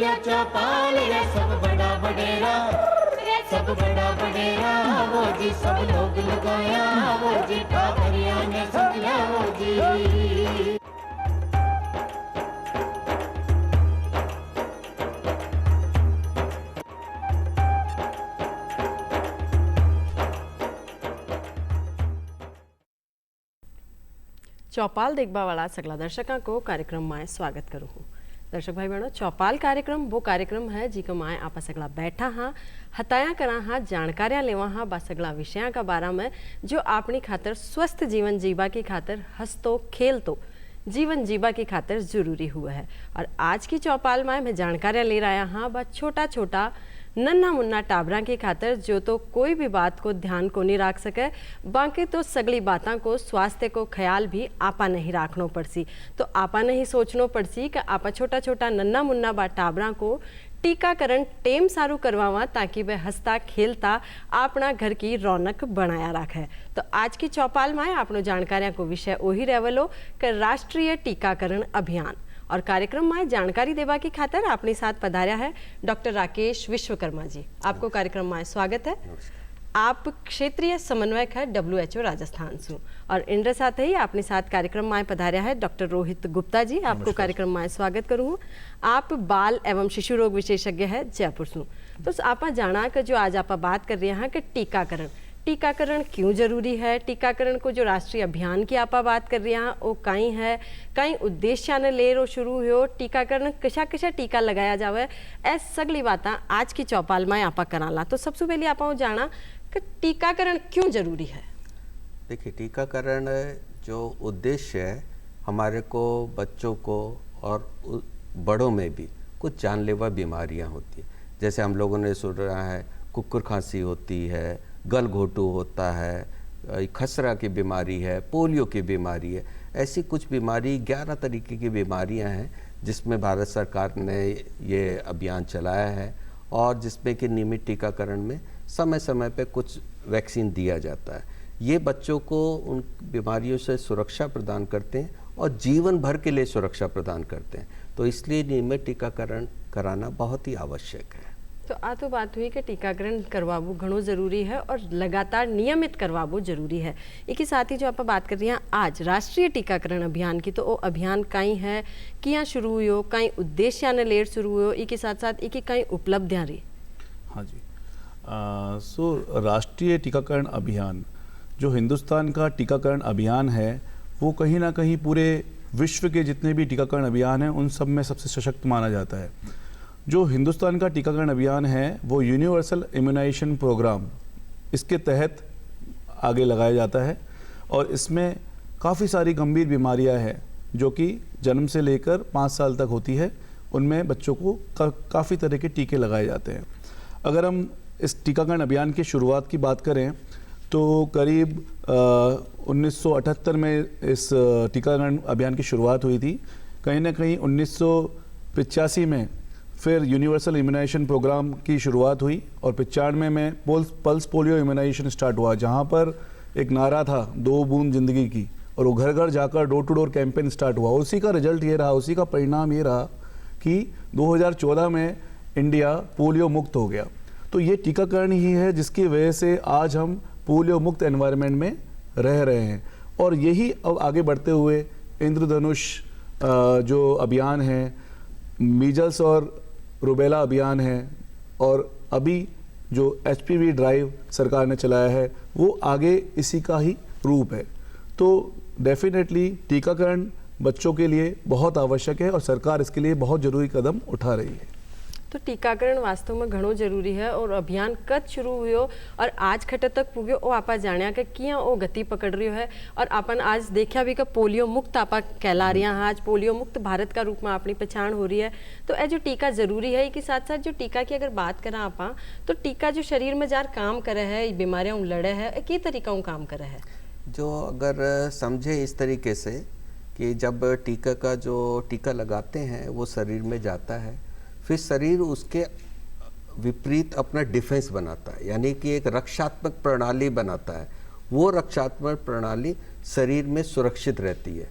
दिया चौपाल रे सब बड़ा बडेरा, सब बड़ा बडेरा वो जी सब लोग लगाया वो जी ठाकरिया ने समझा वो जी। चौपाल देखबा वाला सगला दर्शकों को कार्यक्रम में स्वागत करूँ हूँ। दर्शक भाई बहनों, चौपाल कार्यक्रम वो कार्यक्रम है जी को माए आप सगला बैठा हाँ, हताया करा हाँ, जानकारियाँ लेवा हाँ बा सगला विषयों का बारे में जो अपनी खातर स्वस्थ जीवन जीवा की खातर हंसतो खेलतो जीवन जीवा की खातर जरूरी हुआ है। और आज की चौपाल में मैं जानकारियाँ ले रहा हाँ बा छोटा छोटा नन्ना मुन्ना टाबरा की खातर जो तो कोई भी बात को ध्यान को नहीं रख सके, बाकी तो सगली बातों को स्वास्थ्य को ख्याल भी आपा नहीं रखना पड़सी। तो आपा नहीं सोचना पड़सी कि आपा छोटा छोटा नन्ना मुन्ना बा टाबरा को टीकाकरण टेम सारू करवावा ताकि वह हंसता खेलता अपना घर की रौनक बनाया रखे। तो आज की चौपाल में आपनो जानकारियां को विषय वही रेवलो कि राष्ट्रीय टीकाकरण अभियान। और कार्यक्रम में जानकारी देवा की खातर अपने साथ पधार्या है डॉक्टर राकेश विश्वकर्मा जी। आपको कार्यक्रम में स्वागत है। आप क्षेत्रीय समन्वयक है WHO राजस्थान से। और इनके साथ ही अपने साथ कार्यक्रम में पधार्या है डॉक्टर रोहित गुप्ता जी। आपको कार्यक्रम में स्वागत करूँ। आप बाल एवं शिशु रोग विशेषज्ञ है जयपुर से। तो आप जाना कि जो आज आप बात कर रहे हैं कि टीकाकरण क्यों जरूरी है, टीकाकरण को जो राष्ट्रीय अभियान की आप बात कर रही हैं वो कहीं है, कहीं उद्देश्य ने ले रो शुरू हो, टीकाकरण कशा कशा टीका लगाया जावे, ऐस सगली बातें आज की चौपाल में आप कराला। तो सबसे पहले आप जाना कि टीकाकरण क्यों जरूरी है। देखिए, टीकाकरण जो उद्देश्य है हमारे को बच्चों को और बड़ों में भी कुछ जानलेवा बीमारियां होती है। जैसे हम लोगों ने सुना है कुकुर खांसी होती है, गल घोटू होता है, खसरा की बीमारी है, पोलियो की बीमारी है। ऐसी कुछ बीमारी 11 तरीके की बीमारियां हैं जिसमें भारत सरकार ने ये अभियान चलाया है और जिसमें कि नियमित टीकाकरण में समय समय पे कुछ वैक्सीन दिया जाता है। ये बच्चों को उन बीमारियों से सुरक्षा प्रदान करते हैं और जीवन भर के लिए सुरक्षा प्रदान करते हैं। तो इसलिए नियमित टीकाकरण कराना बहुत ही आवश्यक है। तो आ तो बात हुई कि टीकाकरण करवाबू घणो जरूरी है और लगातार नियमित करवाबू जरूरी है। एक ही साथ ही जो आप बात कर रही हैं आज राष्ट्रीय टीकाकरण अभियान की, तो वो अभियान कहीं है किया शुरू हुई, कहीं उद्देश्य ने लेर शुरू हुई, एक ही साथ एक कहीं उपलब्धियाँ रही। हाँ जी, सो राष्ट्रीय टीकाकरण अभियान जो हिंदुस्तान का टीकाकरण अभियान है वो कहीं ना कहीं पूरे विश्व के जितने भी टीकाकरण अभियान हैं उन सब में सबसे सशक्त माना जाता है। जो हिंदुस्तान का टीकाकरण अभियान है वो यूनिवर्सल इम्यूनाइजेशन प्रोग्राम, इसके तहत आगे लगाया जाता है और इसमें काफ़ी सारी गंभीर बीमारियां हैं जो कि जन्म से लेकर 5 साल तक होती है। उनमें बच्चों को काफ़ी तरह के टीके लगाए जाते हैं। अगर हम इस टीकाकरण अभियान की शुरुआत की बात करें तो करीब 1978 में इस टीकाकरण अभियान की शुरुआत हुई थी। कहीं ना कहीं 1985 में फिर यूनिवर्सल इम्यूनाइजेशन प्रोग्राम की शुरुआत हुई और 95 में पल्स पोलियो इम्यूनाइजेशन स्टार्ट हुआ, जहां पर एक नारा था 2 बूंद जिंदगी की, और वो घर घर जाकर door to door campaign start हुआ। उसी का रिजल्ट ये रहा, उसी का परिणाम ये रहा कि 2014 में इंडिया पोलियो मुक्त हो गया। तो ये टीकाकरण ही है जिसकी वजह से आज हम पोलियो मुक्त एनवायरनमेंट में रह रहे हैं। और यही अब आगे बढ़ते हुए इंद्रधनुष जो अभियान है, मीजल्स और रुबेला अभियान है, और अभी जो HPV ड्राइव सरकार ने चलाया है वो आगे इसी का ही रूप है। तो डेफिनेटली टीकाकरण बच्चों के लिए बहुत आवश्यक है और सरकार इसके लिए बहुत ज़रूरी कदम उठा रही है। तो टीकाकरण वास्तव में घणो जरूरी है और अभियान कद शुरू हुयो और आज खटे तक पुग्यो ओ आपा जाण्या कि किया ओ गति पकड़ रही है। और अपन आज देखा भी कि पोलियो मुक्त आपा कहला रही हैं, आज पोलियो मुक्त भारत का रूप में अपनी पहचान हो रही है। तो ये जो टीका जरूरी है, इसके साथ साथ जो टीका की अगर बात करें आपा, तो टीका जो शरीर में जार काम करे है, बीमारियां लड़े है, किस तरीका काम करे है? जो अगर समझे इस तरीके से कि जब टीका लगाते हैं वो शरीर में जाता है, फिर शरीर उसके विपरीत अपना डिफेंस बनाता है, यानी कि एक रक्षात्मक प्रणाली बनाता है। वो रक्षात्मक प्रणाली शरीर में सुरक्षित रहती है।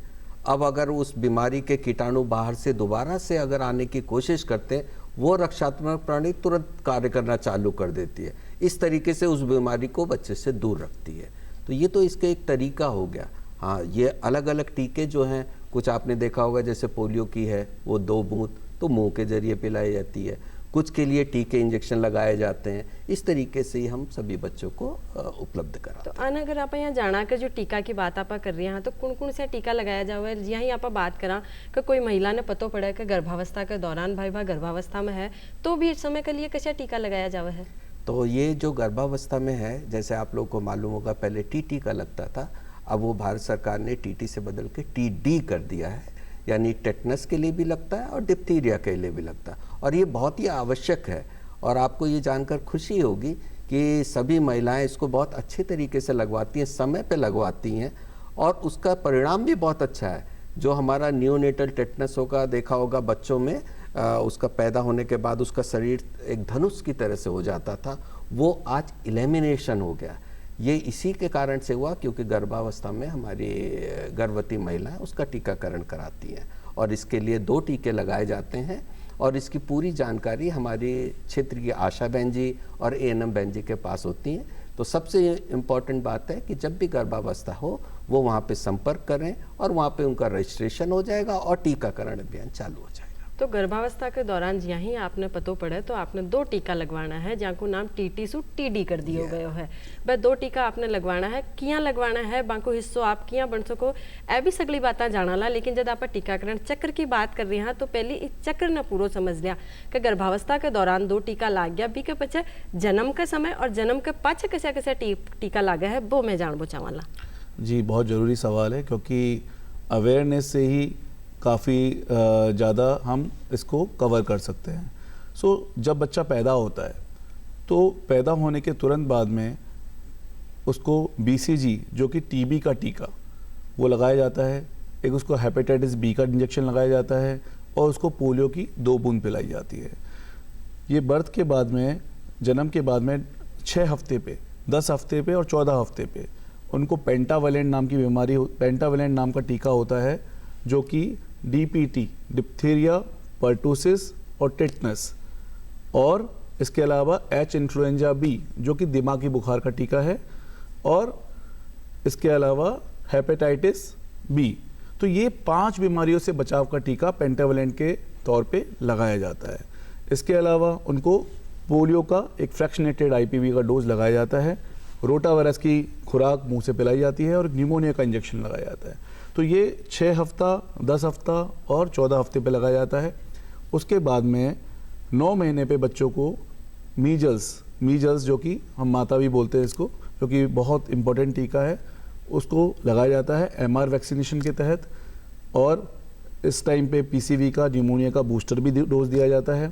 अब अगर उस बीमारी के कीटाणु बाहर से दोबारा से अगर आने की कोशिश करते हैं, वो रक्षात्मक प्रणाली तुरंत कार्य करना चालू कर देती है। इस तरीके से उस बीमारी को बच्चे से दूर रखती है। तो ये तो इसका एक तरीका हो गया। हाँ, ये अलग अलग टीके जो हैं, कुछ आपने देखा होगा जैसे पोलियो की है, वो 2 बूंद तो मुंह के जरिए पिलाई जाती है, कुछ के लिए टीके इंजेक्शन लगाए जाते हैं। इस तरीके से ही हम सभी बच्चों को उपलब्ध कराते हैं। तो आन अगर आप यहाँ जाना कर जो टीका की बात आप कर रही हैं तो कौन कौन सा टीका लगाया जाओ है? यहाँ ही आप बात करा कि कोई महिला ने पतो पड़ा कि गर्भावस्था के दौरान भाई गर्भावस्था में है तो भी इस समय के लिए कैसा टीका लगाया जावे है? तो ये जो गर्भावस्था में है, जैसे आप लोगों को मालूम होगा पहले टीटी का लगता था, अब वो भारत सरकार ने टीटी से बदल के टीडी कर दिया है, यानी टेटनस के लिए भी लगता है और डिप्थीरिया के लिए भी लगता है। और ये बहुत ही आवश्यक है और आपको ये जानकर खुशी होगी कि सभी महिलाएं इसको बहुत अच्छे तरीके से लगवाती हैं, समय पे लगवाती हैं और उसका परिणाम भी बहुत अच्छा है। जो हमारा नियोनेटल टेटनस होगा, देखा होगा बच्चों में, उसका पैदा होने के बाद उसका शरीर एक धनुष की तरह से हो जाता था, वो आज इलेमिनेशन हो गया। ये इसी के कारण से हुआ क्योंकि गर्भावस्था में हमारी गर्भवती महिलाएं उसका टीकाकरण कराती हैं और इसके लिए 2 टीके लगाए जाते हैं। और इसकी पूरी जानकारी हमारी क्षेत्र की आशा बहन जी और एएनएम बहन जी के पास होती हैं। तो सबसे इम्पॉर्टेंट बात है कि जब भी गर्भावस्था हो वो वहाँ पे संपर्क करें और वहाँ पे उनका रजिस्ट्रेशन हो जाएगा और टीकाकरण अभियान चालू हो जाएगा। तो गर्भावस्था के दौरान जहाँ ही आपने पतो पड़े तो आपने 2 टीका लगवाना है, जहाँ को नाम टीटी सु टीडी कर दियो गयो है। वह 2 टीका आपने लगवाना है, किया लगवाना है, बाको हिस्सों आप किया बन सको ए भी सगली बातें जाना ला। लेकिन जब आप टीकाकरण चक्र की बात कर रही हैं तो पहले इस चक्र ने पूरा समझ लिया कि गर्भावस्था के दौरान 2 टीका लाग गया, भी के पीछे जन्म के समय और जन्म के पाछे कैसे कैसे टीका लागा है वो मैं जानबो चाहला। जी, बहुत ज़रूरी सवाल है क्योंकि अवेयरनेस से ही काफ़ी ज़्यादा हम इसको कवर कर सकते हैं। जब बच्चा पैदा होता है तो पैदा होने के तुरंत बाद में उसको BCG जो कि टीबी का टीका वो लगाया जाता है, एक उसको हेपेटाइटिस बी का इंजेक्शन लगाया जाता है और उसको पोलियो की 2 बूंद पिलाई जाती है। ये बर्थ के बाद में, जन्म के बाद में 6 हफ्ते पे, 10 हफ्ते पे और 14 हफ्ते पे उनको पेंटावेलेंट नाम की बीमारी, पेंटावेलेंट नाम का टीका होता है जो कि DPT, डिप्थीरिया, पर्टूसिस और टेटनस, और इसके अलावा H इन्फ्लुएंजा B जो कि दिमागी बुखार का टीका है, और इसके अलावा हेपेटाइटिस B। तो ये 5 बीमारियों से बचाव का टीका पेंटावेलेंट के तौर पे लगाया जाता है। इसके अलावा उनको पोलियो का एक फ्रैक्शनेटेड IPV का डोज लगाया जाता है, रोटावायरस की खुराक मुंह से पिलाई जाती है और न्यूमोनिया का इंजेक्शन लगाया जाता है। तो ये 6 हफ्ता, 10 हफ्ता और 14 हफ्ते पे लगाया जाता है। उसके बाद में 9 महीने पे बच्चों को मीजल्स जो कि हम माता भी बोलते हैं इसको, जो कि बहुत इम्पोर्टेंट टीका है, उसको लगाया जाता है MR वैक्सीनेशन के तहत। और इस टाइम पे PCV का, न्यूमोनिया का बूस्टर भी डोज दिया जाता है।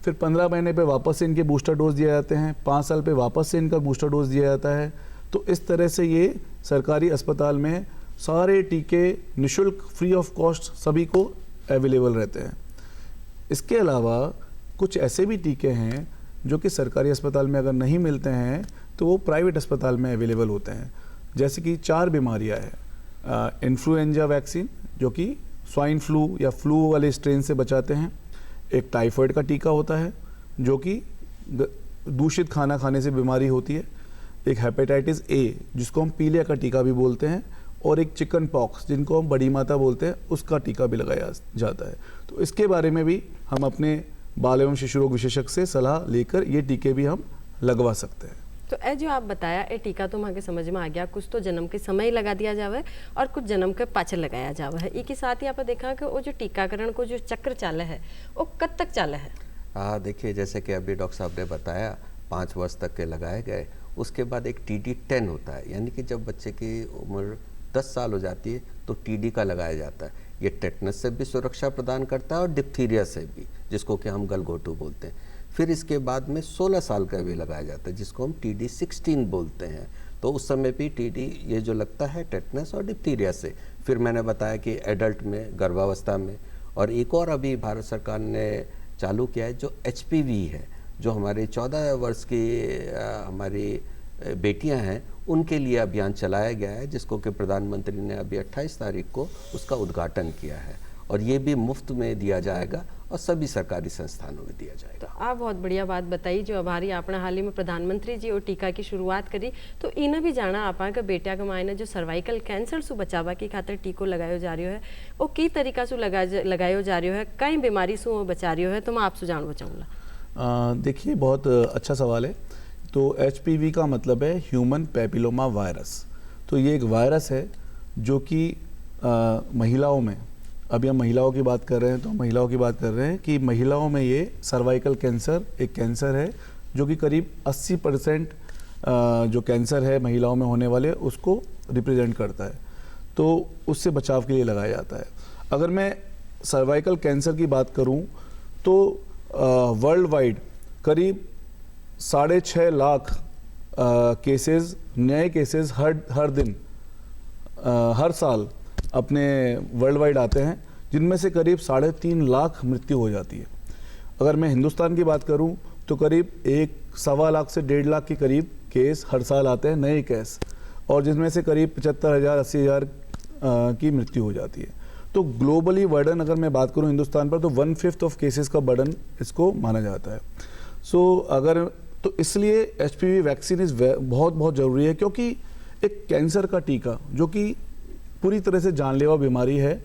फिर 15 महीने पे वापस से इनके बूस्टर डोज दिए जाते हैं, 5 साल पे वापस से इनका बूस्टर डोज दिया जाता है। तो इस तरह से ये सरकारी अस्पताल में सारे टीके निःशुल्क, फ्री ऑफ कॉस्ट सभी को अवेलेबल रहते हैं। इसके अलावा कुछ ऐसे भी टीके हैं जो कि सरकारी अस्पताल में अगर नहीं मिलते हैं तो वो प्राइवेट अस्पताल में अवेलेबल होते हैं। जैसे कि 4 बीमारियां हैं। इन्फ्लुएंजा वैक्सीन जो कि स्वाइन फ्लू या फ्लू वाले स्ट्रेन से बचाते हैं। एक टाइफाइड का टीका होता है जो कि दूषित खाना खाने से बीमारी होती है। एक हेपेटाइटिस A जिसको हम पीलिया का टीका भी बोलते हैं, और एक चिकन पॉक्स जिनको हम बड़ी माता बोलते हैं, उसका टीका भी लगाया जाता है। तो इसके बारे में भी हम अपने बाल एवं शिशु रोग विशेषज्ञ से सलाह लेकर ये टीके भी हम लगवा सकते हैं। तो ए जो आप बताया ये टीका तो वहाँ समझ में आ गया, कुछ तो जन्म के समय लगा दिया जावे और कुछ जन्म के पाछे लगाया जावे है। एक ही साथ ही आप देखा कि वो जो टीकाकरण को जो चक्र चाले है वो कब तक चाले है? देखिए, जैसे कि अभी डॉक्टर साहब ने बताया 5 वर्ष तक के लगाए गए, उसके बाद एक TD10 होता है, यानी कि जब बच्चे की उम्र 10 साल हो जाती है तो TD का लगाया जाता है। ये टेटनस से भी सुरक्षा प्रदान करता है और डिप्थीरिया से भी, जिसको कि हम गलघोटू बोलते हैं। फिर इसके बाद में 16 साल का भी लगाया जाता है जिसको हम TD16 बोलते हैं। तो उस समय भी TD ये जो लगता है टेटनस और डिप्थीरिया से। फिर मैंने बताया कि एडल्ट में, गर्भावस्था में, और एक और अभी भारत सरकार ने चालू किया है जो HPV है, जो हमारे 14 वर्ष की हमारी बेटियां हैं उनके लिए अभियान चलाया गया है, जिसको कि प्रधानमंत्री ने अभी 28 तारीख को उसका उद्घाटन किया है। और ये भी मुफ्त में दिया जाएगा और सभी सरकारी संस्थानों में दिया जाएगा। तो आप बहुत बढ़िया बात बताई जो अभारी आपने हाल ही में प्रधानमंत्री जी और टीका की शुरुआत करी, तो इन्हें भी जाना आपा के बेटिया के मायने जो सर्वाइकल कैंसर से बचावा की खातिर टीको लगायो जा रही है वो की तरीका से लगायो जा रही है, कई बीमारी से बचा रही है, तो मैं आपसे जानना चाहूँगा। देखिए बहुत अच्छा सवाल है। तो HPV का मतलब है ह्यूमन पैपिलोमा वायरस। तो ये एक वायरस है जो कि महिलाओं में, अभी हम महिलाओं की बात कर रहे हैं तो महिलाओं की बात कर रहे हैं कि महिलाओं में ये सर्वाइकल कैंसर एक कैंसर है जो कि करीब 80% जो कैंसर है महिलाओं में होने वाले उसको रिप्रेजेंट करता है। तो उससे बचाव के लिए लगाया जाता है। अगर मैं सर्वाइकल कैंसर की बात करूं तो वर्ल्ड वाइड करीब 6.5 लाख केसेस, नए केसेस हर दिन हर साल अपने वर्ल्ड वाइड आते हैं, जिनमें से करीब 3.5 लाख मृत्यु हो जाती है। अगर मैं हिंदुस्तान की बात करूं तो करीब 1.25 लाख से 1.5 लाख के करीब केस हर साल आते हैं, नए केस, और जिसमें से करीब 75,000 80,000 की मृत्यु हो जाती है। तो ग्लोबली बर्डन अगर मैं बात करूं हिंदुस्तान पर तो 1/5 ऑफ केसेस का बर्डन इसको माना जाता है। तो इसलिए HPV वैक्सीन बहुत बहुत ज़रूरी है, क्योंकि एक कैंसर का टीका जो कि पूरी तरह से जानलेवा बीमारी है,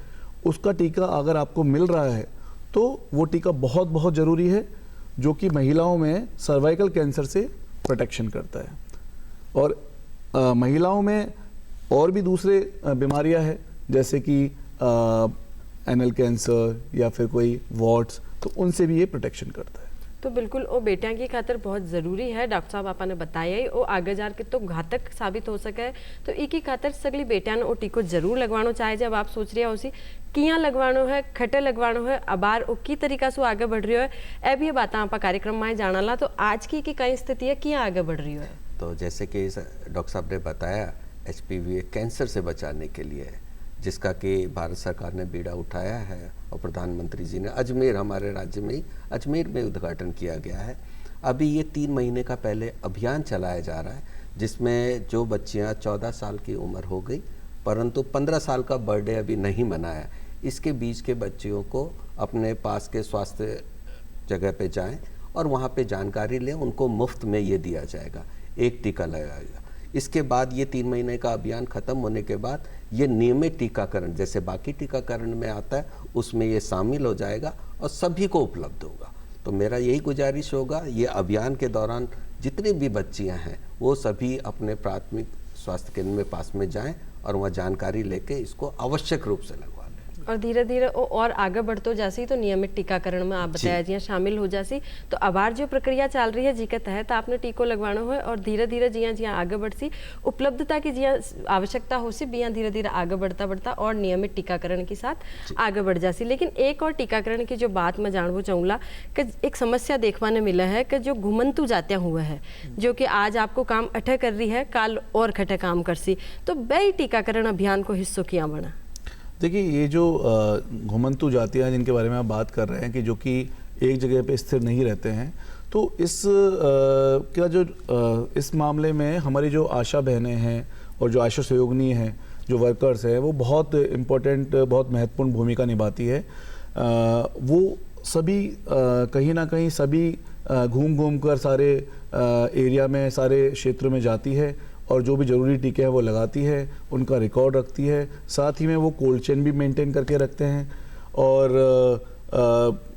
उसका टीका अगर आपको मिल रहा है तो वो टीका बहुत बहुत ज़रूरी है, जो कि महिलाओं में सर्वाइकल कैंसर से प्रोटेक्शन करता है। और महिलाओं में और भी दूसरे बीमारियां हैं जैसे कि एनल कैंसर या फिर कोई वॉट्स, तो उनसे भी ये प्रोटेक्शन करता है। तो बिल्कुल वो बेटियां की खातिर बहुत ज़रूरी है। डॉक्टर साहब आपने बताया ही वो आगे जार के तो घातक साबित हो सके, तो एक ही खातिर सगली बेटियां ने वो टीको जरूर लगवाना चाहे। जब आप सोच रही हो उसी किया लगवानो है, खटे लगवानो है, अबार वो की तरीका से आगे बढ़ रही है, ए भी ये बातें आप कार्यक्रम में जाना ला। तो आज की कई स्थिति है किया आगे बढ़ रही है। तो जैसे कि डॉक्टर साहब ने बताया, HPV कैंसर से बचाने के लिए है, जिसका कि भारत सरकार ने बीड़ा उठाया है और प्रधानमंत्री जी ने अजमेर, हमारे राज्य में ही अजमेर में उद्घाटन किया गया है। अभी ये 3 महीने का पहले अभियान चलाया जा रहा है, जिसमें जो बच्चियां 14 साल की उम्र हो गई परंतु 15 साल का बर्थडे अभी नहीं मनाया, इसके बीच के बच्चियों को अपने पास के स्वास्थ्य जगह पे जाएं और वहाँ पे जानकारी लें, उनको मुफ्त में ये दिया जाएगा, एक टीका लगाएगा। इसके बाद ये 3 महीने का अभियान खत्म होने के बाद ये नियमित टीकाकरण जैसे बाकी टीकाकरण में आता है उसमें ये शामिल हो जाएगा और सभी को उपलब्ध होगा। तो मेरा यही गुजारिश होगा, ये अभियान के दौरान जितनी भी बच्चियां हैं वो सभी अपने प्राथमिक स्वास्थ्य केंद्र में पास में जाएं और वहाँ जानकारी लेके इसको आवश्यक रूप से लगवा लें। और धीरे धीरे और आगे बढ़ते जासी तो नियमित टीकाकरण में आप बताया जी शामिल हो जासी। तो अबार जो प्रक्रिया चल रही है जी के तहत आपने टीको लगवाना हो और धीरे धीरे जिया जिया आगे बढ़सी उपलब्धता की जिया आवश्यकता हो सी बिया धीरे धीरे आगे बढ़ता बढ़ता और नियमित टीकाकरण के साथ आगे बढ़ जासी। लेकिन एक और टीकाकरण की जो बात मैं जानना चाहूँगा कि एक समस्या देखने मिला है कि जो घुमंतु जाते हुए है, जो कि आज आपको काम अठे कर रही है काल और खटे काम कर सी, तो वही टीकाकरण अभियान को हिस्सों किया बना। देखिए ये जो घुमंतु जातियाँ जिनके बारे में आप बात कर रहे हैं कि जो कि एक जगह पे स्थिर नहीं रहते हैं, तो इस मामले में हमारी जो आशा बहनें हैं और जो आशा सहयोगिनी हैं, जो वर्कर्स हैं, वो बहुत इम्पोर्टेंट, बहुत महत्वपूर्ण भूमिका निभाती है। वो सभी कहीं ना कहीं सभी घूम घूम कर सारे एरिया में, सारे क्षेत्रों में जाती है और जो भी ज़रूरी टीके हैं वो लगाती है, उनका रिकॉर्ड रखती है। साथ ही में वो कोल्ड चेन भी मेंटेन करके रखते हैं और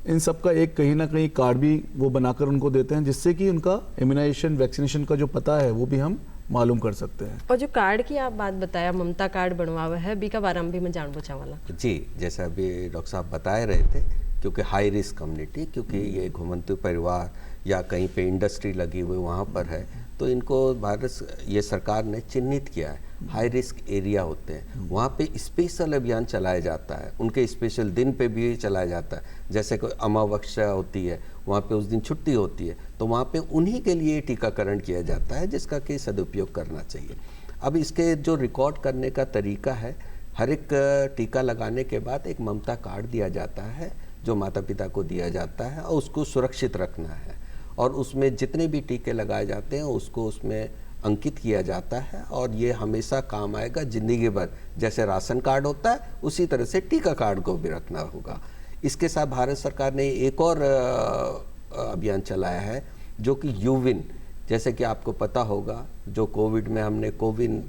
इन सब का एक कहीं ना कहीं कार्ड भी वो बनाकर उनको देते हैं, जिससे कि उनका इम्यूनाइजेशन, वैक्सीनेशन का जो पता है वो भी हम मालूम कर सकते हैं। और जो कार्ड की आप बात बताया, ममता कार्ड बनवावा है, बी का बारे में भी मैं जानना चाहूँगा। जी, जैसा अभी डॉक्टर साहब बता रहे थे, क्योंकि हाई रिस्क कम्युनिटी, क्योंकि ये घुमंतु परिवार या कहीं पे इंडस्ट्री लगी हुई वहाँ पर है, तो इनको ये सरकार ने चिन्हित किया है, हाई रिस्क एरिया होते हैं, वहाँ पे स्पेशल अभियान चलाया जाता है, उनके स्पेशल दिन पे भी चलाया जाता है। जैसे कोई अमावस्या होती है, वहाँ पे उस दिन छुट्टी होती है, तो वहाँ पे उन्हीं के लिए टीकाकरण किया जाता है, जिसका कि सदुपयोग करना चाहिए। अब इसके जो रिकॉर्ड करने का तरीका है, हर एक टीका लगाने के बाद एक ममता कार्ड दिया जाता है, जो माता पिता को दिया जाता है और उसको सुरक्षित रखना है, और उसमें जितने भी टीके लगाए जाते हैं उसको उसमें अंकित किया जाता है, और ये हमेशा काम आएगा ज़िंदगी भर। जैसे राशन कार्ड होता है उसी तरह से टीका कार्ड को भी रखना होगा। इसके साथ भारत सरकार ने एक और अभियान चलाया है जो कि यूविन, जैसे कि आपको पता होगा जो कोविड में हमने कोविन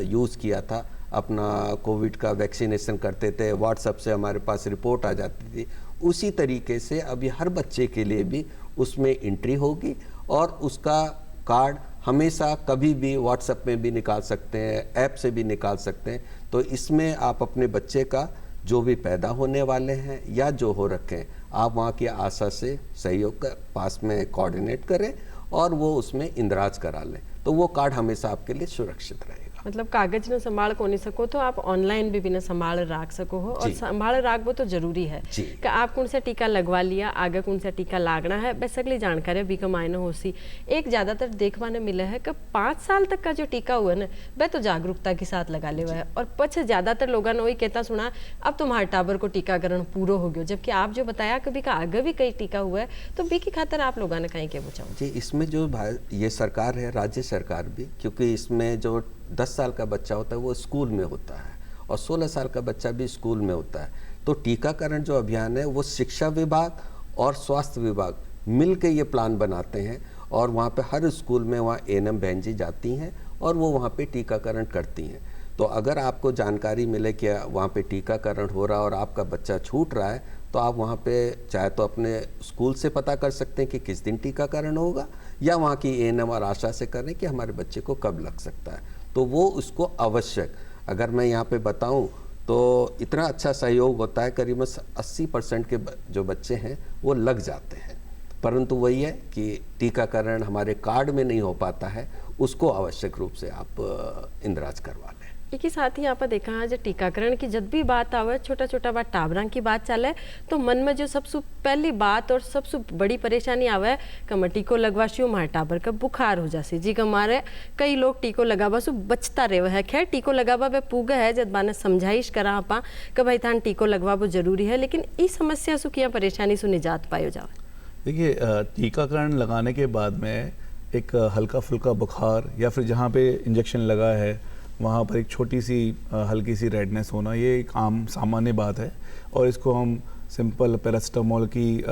यूज़ किया था, अपना कोविड का वैक्सीनेशन करते थे, व्हाट्सएप से हमारे पास रिपोर्ट आ जाती थी, उसी तरीके से अभी हर बच्चे के लिए भी उसमें एंट्री होगी और उसका कार्ड हमेशा कभी भी व्हाट्सएप में भी निकाल सकते हैं, ऐप से भी निकाल सकते हैं। तो इसमें आप अपने बच्चे का जो भी पैदा होने वाले हैं या जो हो रखे हैं, आप वहाँ की आशा से सहयोग कर पास में कोऑर्डिनेट करें और वो उसमें इंदराज करा लें, तो वो कार्ड हमेशा आपके लिए सुरक्षित रहेगा। मतलब कागज न संभाल कोनी सको तो आप ऑनलाइन भी बिना संभाल राख सको हो, और संभाल राखबो तो जरूरी है कि आप कौन सा टीका लगवा लिया, आगे कौन सा टीका लागना है, बस अगली जानकारी भी कमायना होसी। एक ज्यादातर देखवाने मिला है कि 5 साल तक का जो टीका हुआ ना वह तो जागरूकता के साथ लगा ले हुआ है, और पछे ज्यादातर लोगों ने वही कहता सुना अब तुम्हारे टाबर को टीकाकरण पूरा हो गया, जबकि आप जो बताया कभी का आगे भी कई टीका हुआ है, तो बी की खातर आप लोगों ने कहीं के बचाओ जी। इसमें जो ये सरकार है, राज्य सरकार भी, क्योंकि इसमें जो 10 साल का बच्चा होता है वो स्कूल में होता है और 16 साल का बच्चा भी स्कूल में होता है, तो टीकाकरण जो अभियान है वो शिक्षा विभाग और स्वास्थ्य विभाग मिल के ये प्लान बनाते हैं और वहाँ पे हर स्कूल में वहाँ एएनएम बहन जी जाती हैं और वो वहाँ पे टीकाकरण करती हैं। तो अगर आपको जानकारी मिले कि वहाँ पे टीकाकरण हो रहा है और आपका बच्चा छूट रहा है, तो आप वहाँ पे चाहे तो अपने स्कूल से पता कर सकते हैं कि किस दिन टीकाकरण होगा, या वहाँ की एएनएम और आशा से करें कि हमारे बच्चे को कब लग सकता है, तो वो उसको आवश्यक, अगर मैं यहाँ पे बताऊँ तो इतना अच्छा सहयोग होता है, करीबन 80% के जो बच्चे हैं वो लग जाते हैं, परंतु वही है कि टीकाकरण हमारे कार्ड में नहीं हो पाता है, उसको आवश्यक रूप से आप इंदराज करवा लें। एक ही साथ ही आप देखा है जो टीकाकरण की जब भी बात आवे, छोटा छोटा बात टाबरा की बात चले, तो मन में जो सबसे पहली बात और सबसे बड़ी परेशानी आवे कि टीको लगवाशियो मारे टाबर का बुखार हो जासी जी, का मारे कई लोग टीको लगावा सु बचता रहे है। खैर टीको लगावा वे पूगा है, जब बाने समझाइश करा आपा कि भाई थान टीको लगवाबो जरूरी है, लेकिन इस समस्या सु किया परेशानी सु निजात पायो जावे। देखिए, टीकाकरण लगाने के बाद में एक हल्का फुल्का बुखार या फिर जहाँ पे इंजेक्शन लगा है वहाँ पर एक छोटी सी हल्की सी रेडनेस होना, ये एक आम सामान्य बात है और इसको हम सिंपल पैरासिटामोल की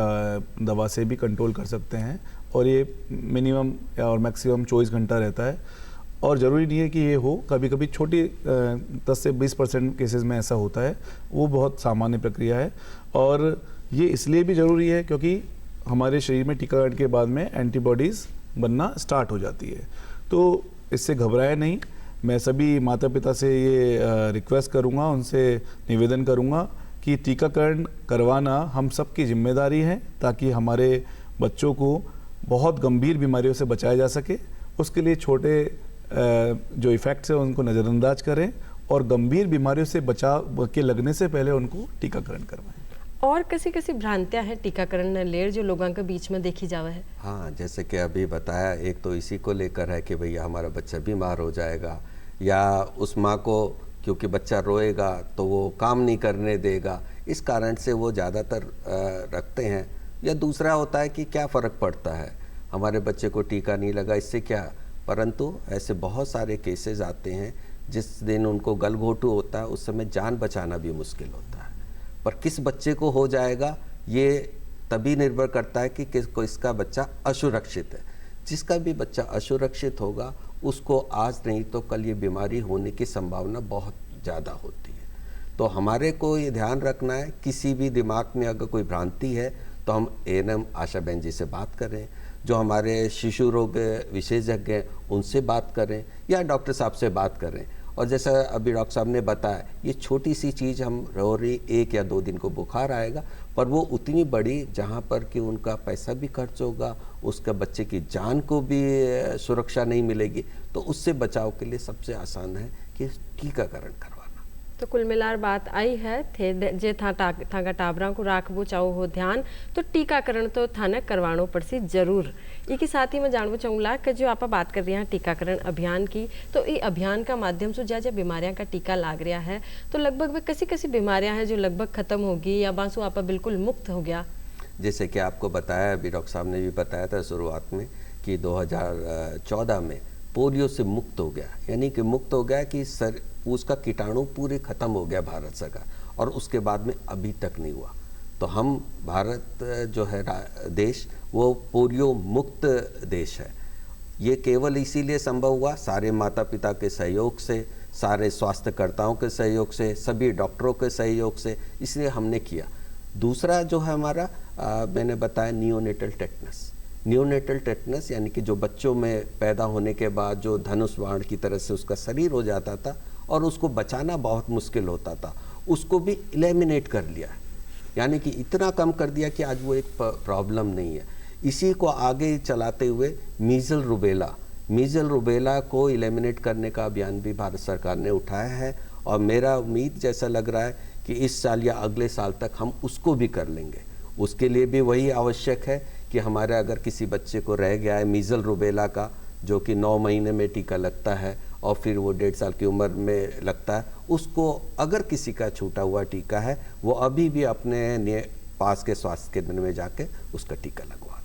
दवा से भी कंट्रोल कर सकते हैं और ये मिनिमम और मैक्सिमम 24 घंटा रहता है और ज़रूरी नहीं है कि ये हो, कभी कभी छोटी 10 से 20% केसेस में ऐसा होता है, वो बहुत सामान्य प्रक्रिया है। और ये इसलिए भी ज़रूरी है क्योंकि हमारे शरीर में टीकाकरण के बाद में एंटीबॉडीज़ बनना स्टार्ट हो जाती है, तो इससे घबराए नहीं। मैं सभी माता पिता से ये रिक्वेस्ट करूँगा, उनसे निवेदन करूँगा कि टीकाकरण करवाना हम सबकी जिम्मेदारी है ताकि हमारे बच्चों को बहुत गंभीर बीमारियों से बचाया जा सके। उसके लिए छोटे जो इफ़ेक्ट्स हैं उनको नज़रअंदाज करें और गंभीर बीमारियों से बचाव के लगने से पहले उनको टीकाकरण करवाएं। और कैसी कैसी भ्रांतियां हैं टीकाकरण ने लेर जो लोगों के बीच में देखी जावे है? हाँ, जैसे कि अभी बताया, एक तो इसी को लेकर है कि भैया हमारा बच्चा बीमार हो जाएगा, या उस माँ को क्योंकि बच्चा रोएगा तो वो काम नहीं करने देगा, इस कारण से वो ज़्यादातर रखते हैं। या दूसरा होता है कि क्या फ़र्क पड़ता है, हमारे बच्चे को टीका नहीं लगा इससे क्या, परंतु ऐसे बहुत सारे केसेस आते हैं जिस दिन उनको गलघोटू होता है उस समय जान बचाना भी मुश्किल होता है। पर किस बच्चे को हो जाएगा ये तभी निर्भर करता है कि इसका बच्चा असुरक्षित है। जिसका भी बच्चा असुरक्षित होगा उसको आज नहीं तो कल ये बीमारी होने की संभावना बहुत ज़्यादा होती है। तो हमारे को ये ध्यान रखना है, किसी भी दिमाग में अगर कोई भ्रांति है तो हम एएनएम आशा बहन जी से बात करें, जो हमारे शिशु रोग विशेषज्ञ हैं उनसे बात करें, या डॉक्टर साहब से बात करें। और जैसा अभी डॉक्टर साहब ने बताया, ये छोटी सी चीज़ हम रो रही 1 या 2 दिन को बुखार आएगा, पर वो उतनी बड़ी जहाँ पर कि उनका पैसा भी खर्च होगा, उसका बच्चे की जान को भी सुरक्षा नहीं मिलेगी। तो उससे बचाव के लिए सबसे आसान है कि टीकाकरण करवाना। तो कुल मिलार बात आई है थे जे थागा टाबरा को राखबो चाहो हो ध्यान, तो टीकाकरण तो थाने करवानो पड़सी जरूर। एक ही साथ ही मैं जानना चाहूँगा कि जो आप बात कर रही हैं टीकाकरण अभियान की, तो ये अभियान का माध्यम से ज्यादा बीमारियां का टीका लाग रहा है, तो लगभग वे कैसी कैसी बीमारियां हैं जो लगभग खत्म होगी या बांसु आप बिल्कुल मुक्त हो गया? जैसे कि आपको बताया, अभी डॉक्टर साहब ने भी बताया था शुरुआत में कि 2014 में पोलियो से मुक्त हो गया, यानी कि मुक्त हो गया कि उसका कीटाणु पूरे ख़त्म हो गया भारत सरकार, और उसके बाद में अभी तक नहीं हुआ। तो हम भारत जो है देश वो पोलियो मुक्त देश है। ये केवल इसीलिए संभव हुआ सारे माता पिता के सहयोग से, सारे स्वास्थ्यकर्ताओं के सहयोग से, सभी डॉक्टरों के सहयोग से, इसलिए हमने किया। दूसरा जो है हमारा मैंने बताया नियोनेटल टेटनस। नियोनेटल टेटनस यानी कि जो बच्चों में पैदा होने के बाद जो धनुष बाण की तरह से उसका शरीर हो जाता था और उसको बचाना बहुत मुश्किल होता था, उसको भी एलिमिनेट कर लिया, यानी कि इतना कम कर दिया कि आज वो एक प्रॉब्लम नहीं है। इसी को आगे चलाते हुए मीजल रुबेला को एलिमिनेट करने का अभियान भी भारत सरकार ने उठाया है और मेरा उम्मीद जैसा लग रहा है कि इस साल या अगले साल तक हम उसको भी कर लेंगे। उसके लिए भी वही आवश्यक है कि हमारे अगर किसी बच्चे को रह गया है मीजल रुबेला का, जो कि 9 महीने में टीका लगता है और फिर वो 1.5 साल की उम्र में लगता है, उसको अगर किसी का छूटा हुआ टीका है वो अभी भी अपने पास के स्वास्थ्य केंद्र में जाके उसका टीका लगवा लें।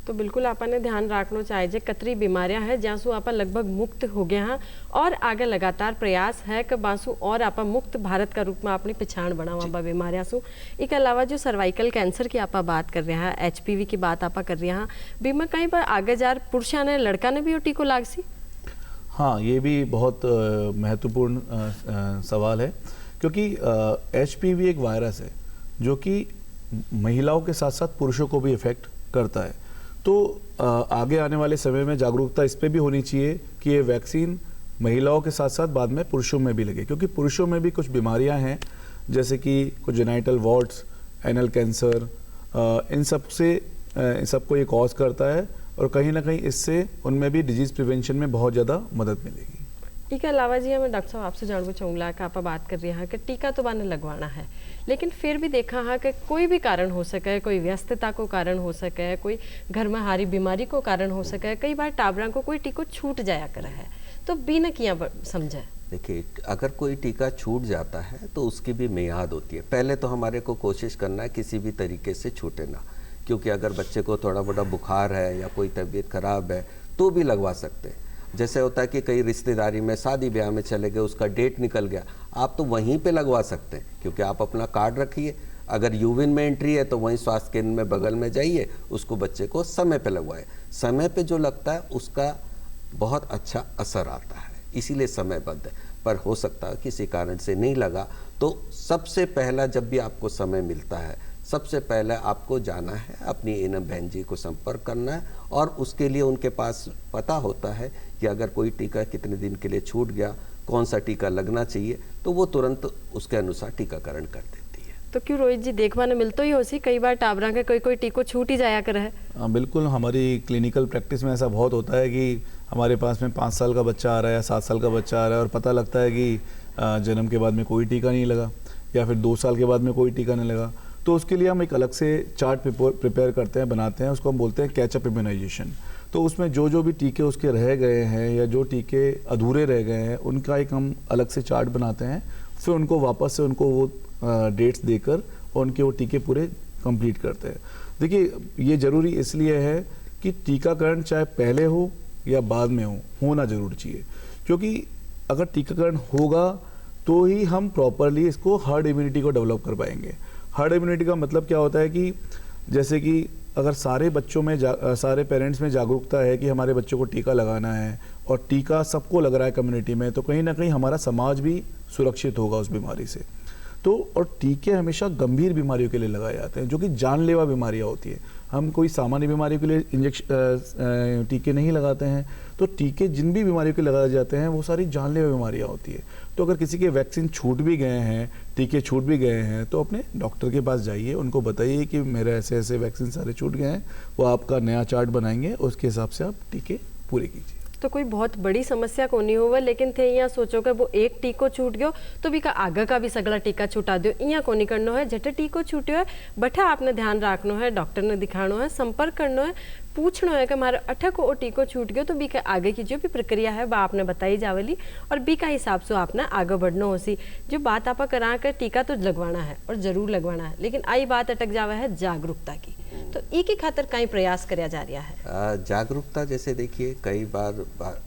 तो बिल्कुल आपने ध्यान रखना चाहिए जे कतरी बीमारियां हैं जहाँसू आप लगभग मुक्त हो गए हैं और आगे लगातार प्रयास है कि बांसू और आप मुक्त भारत का रूप में अपनी पहचान बनावा बीमारियां सू। इसके अलावा जो सर्वाइकल कैंसर की आप बात कर रहे हैं, HPV की बात आप कर रहे हैं, बीमा कहीं पर आगे जार पुरुषा ने लड़का ने भी वो टीको लाग सी? हाँ, ये भी बहुत महत्वपूर्ण सवाल है, क्योंकि HPV एक वायरस है जो कि महिलाओं के साथ साथ पुरुषों को भी इफेक्ट करता है। तो आगे आने वाले समय में जागरूकता इस पे भी होनी चाहिए कि ये वैक्सीन महिलाओं के साथ साथ बाद में पुरुषों में भी लगे, क्योंकि पुरुषों में भी कुछ बीमारियां हैं जैसे कि कुछ जेनाइटल वॉर्ट्स, एनल कैंसर, इन सबको ये कॉज करता है और कहीं ना कहीं इससे उनमें भी डिजीज़ प्रिवेंशन में बहुत ज़्यादा मदद मिलेगी। इसके अलावा जी मैं डॉक्टर साहब आपसे जानना चाहूँगा कि आप बात कर रहे हैं कि टीका तो बाने लगवाना है, लेकिन फिर भी देखा है कि कोई भी कारण हो सके, कोई व्यस्तता को कारण हो सके, कोई घर में हारी बीमारी को कारण हो सके, कई बार टाबरा को कोई टीको छूट जाया कर है, तो बिना किया समझे। देखिए, अगर कोई टीका छूट जाता है तो उसकी भी मियाद होती है। पहले तो हमारे को कोशिश करना है किसी भी तरीके से छूटे ना, क्योंकि अगर बच्चे को थोड़ा बड़ा बुखार है या कोई तबीयत खराब है तो भी लगवा सकते हैं। जैसे होता है कि कई रिश्तेदारी में शादी ब्याह में चले गए, उसका डेट निकल गया, आप तो वहीं पे लगवा सकते हैं, क्योंकि आप अपना कार्ड रखिए। अगर यूविन में एंट्री है तो वहीं स्वास्थ्य केंद्र में बगल में जाइए, उसको बच्चे को समय पे लगवाए। समय पे जो लगता है उसका बहुत अच्छा असर आता है, इसीलिए समयबद्ध है। पर हो सकता है किसी कारण से नहीं लगा, तो सबसे पहला जब भी आपको समय मिलता है, सबसे पहले आपको जाना है, अपनी एनएम बहन जी को संपर्क करना है और उसके लिए उनके पास पता होता है कि अगर कोई टीका कितने दिन के लिए छूट गया, कौन सा टीका लगना चाहिए, तो वो तुरंत उसके अनुसार टीकाकरण कर देती है। तो क्यों रोहित जी देखवा ने मिलता ही हो सी कई बार टाबरा के कोई टीको छूट ही जाया कर है? बिल्कुल, हमारी क्लिनिकल प्रैक्टिस में ऐसा बहुत होता है कि हमारे पास में 5 साल का बच्चा आ रहा है या 7 साल का बच्चा आ रहा है और पता लगता है कि जन्म के बाद में कोई टीका नहीं लगा या फिर 2 साल के बाद में कोई टीका नहीं लगा। तो उसके लिए हम एक अलग से चार्ट प्रिपेयर करते हैं, बनाते हैं, उसको हम बोलते हैं कैचअप इम्यूनाइजेशन। तो उसमें जो भी टीके उसके रह गए हैं या जो टीके अधूरे रह गए हैं उनका एक हम अलग से चार्ट बनाते हैं, फिर उनको वापस से उनको वो डेट्स देकर और उनके वो टीके पूरे कंप्लीट करते हैं। देखिए, ये ज़रूरी इसलिए है कि टीकाकरण चाहे पहले हो या बाद में होना ज़रूर चाहिए, क्योंकि अगर टीकाकरण होगा तो ही हम प्रॉपरली इसको हर्ड इम्यूनिटी को डेवलप कर पाएंगे। हर्ड इम्यूनिटी का मतलब क्या होता है कि जैसे कि अगर सारे बच्चों में सारे पेरेंट्स में जागरूकता है कि हमारे बच्चों को टीका लगाना है और टीका सबको लग रहा है कम्युनिटी में, तो कहीं ना कहीं हमारा समाज भी सुरक्षित होगा उस बीमारी से। तो और टीके हमेशा गंभीर बीमारियों के लिए लगाए जाते हैं जो कि जानलेवा बीमारियां होती है। हम कोई सामान्य बीमारियों के लिए टीके नहीं लगाते हैं। तो टीके जिन भी बीमारियों के लगाए जाते हैं वो सारी जानलेवा बीमारियां होती है। तो अगर किसी के वैक्सीन छूट भी गए हैं, टीके छूट भी गए हैं, तो अपने डॉक्टर के पास जाइए, उनको बताइए कि मेरे ऐसे ऐसे वैक्सीन सारे छूट गए हैं, वो आपका नया चार्ट बनाएंगे, उसके हिसाब से आप टीके पूरे कीजिए। तो कोई बहुत बड़ी समस्या को नहीं होगा, लेकिन थे यहाँ सोचो कि वो एक टीको छूट गयो तो भी का आगे का भी सगला टीका छुटा दो, यहाँ को नहीं करना है। जटे टीको छूटो है बठा आपने ध्यान रखना है, डॉक्टर ने दिखाना है, संपर्क करना है, पूछना है कि हमारा अठा को वो टीको छूट गयो तो बी के आगे की जो भी प्रक्रिया है वह आपने बताई जावेली और बी का हिसाब से आपने आगे बढ़ना हो सी। जो बात आप करा कर टीका तो लगवाना है और जरूर लगवाना है, लेकिन आई बात अटक जावा है जागरूकता की। तो एक ही खातर कई प्रयास कराया जा रहा है जागरूकता। जैसे देखिए, कई बार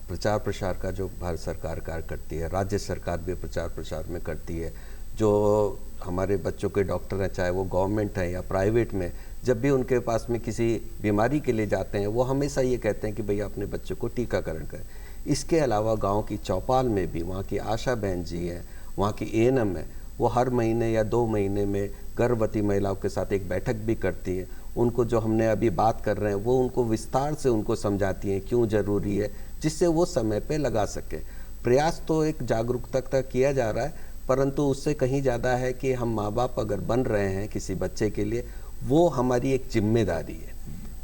प्रचार प्रसार का जो भारत सरकार कार्य करती है, राज्य सरकार भी प्रचार प्रसार में करती है, जो हमारे बच्चों के डॉक्टर हैं, चाहे वो गवर्नमेंट है या प्राइवेट में, जब भी उनके पास में किसी बीमारी के लिए जाते हैं वो हमेशा ये कहते हैं कि भैया अपने बच्चों को टीकाकरण करें। इसके अलावा गांव की चौपाल में भी वहाँ की आशा बहन जी हैं, वहाँ की एएनएम है, वो हर महीने या 2 महीने में गर्भवती महिलाओं के साथ एक बैठक भी करती है। उनको जो हमने अभी बात कर रहे हैं वो उनको विस्तार से उनको समझाती हैं क्यों ज़रूरी है, जिससे वो समय पे लगा सके। प्रयास तो एक जागरूकता तक किया जा रहा है, परंतु उससे कहीं ज़्यादा है कि हम माँ बाप अगर बन रहे हैं किसी बच्चे के लिए, वो हमारी एक जिम्मेदारी है।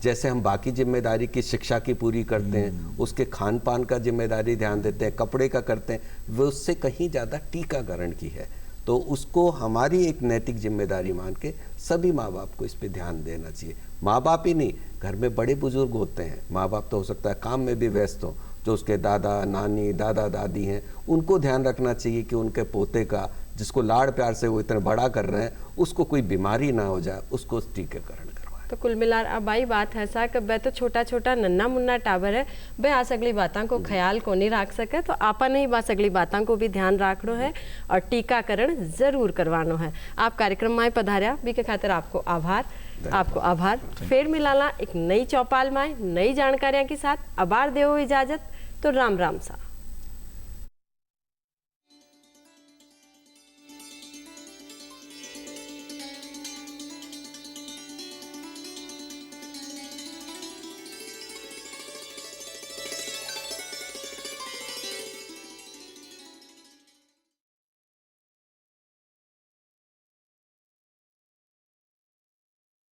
जैसे हम बाकी जिम्मेदारी की शिक्षा की पूरी करते हैं, उसके खान पान का जिम्मेदारी ध्यान देते हैं, कपड़े का करते हैं, वो उससे कहीं ज़्यादा टीकाकरण की है। तो उसको हमारी एक नैतिक जिम्मेदारी मान के सभी माँ बाप को इस पे ध्यान देना चाहिए। माँ बाप ही नहीं, घर में बड़े बुजुर्ग होते हैं, माँ बाप तो हो सकता है काम में भी व्यस्त हो, जो उसके दादा नानी दादा दादी हैं, उनको ध्यान रखना चाहिए कि उनके पोते का, जिसको लाड़ प्यार से वो इतना बड़ा कर रहे हैं, उसको कोई बीमारी ना हो जाए, उसको टीकाकरण करवाएं। तो कुल मिलार अब आई बात है सा कि बे तो छोटा छोटा नन्ना मुन्ना टाबर है, बे आ सगली बातों को ख्याल को नहीं रख सके, तो आपा नहीं बा सगली बातों को भी ध्यान रखना है और टीकाकरण जरूर करवाना है। आप कार्यक्रम में पधारिया भी के खातिर आपको आभार। फिर मिलाला एक नई चौपाल में नई जानकारियां के साथ। अबार देव इजाजत, तो राम राम सा।